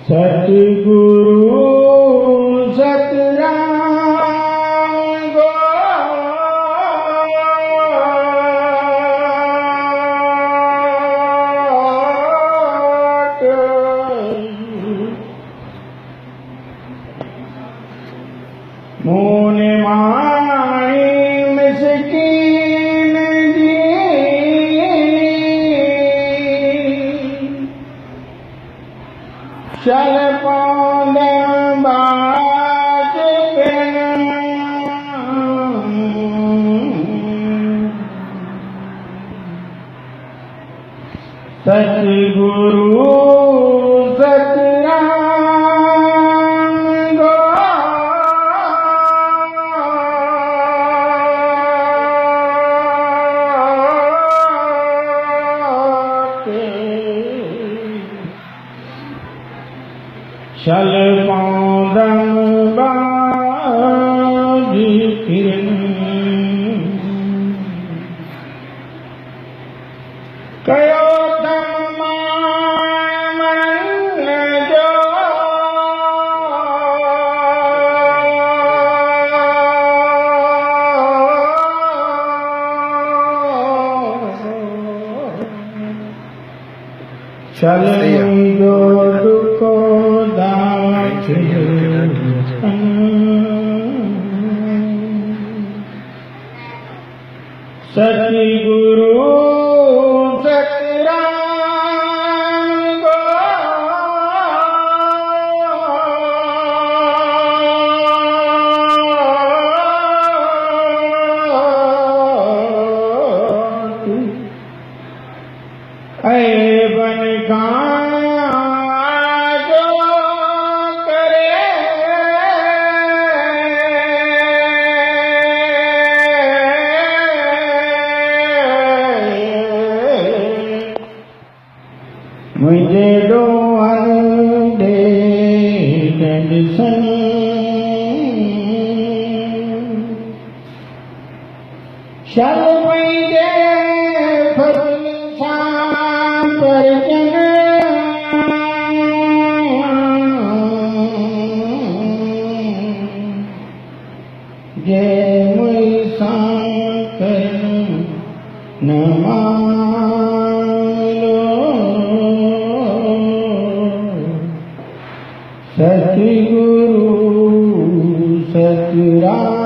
सतगुरु सतराम मोन माणी मिसकीन जी चल पौंद बाज सतगुरु सतराम चल पौंदम बाज किरण कयो धम मन जो चल जो दुखो सतगुरु सतराम ऐ बन मुझे डोहन दे सन शल मुझे फसल शाम पर जन जे मुई कर न सतगुरु सतराम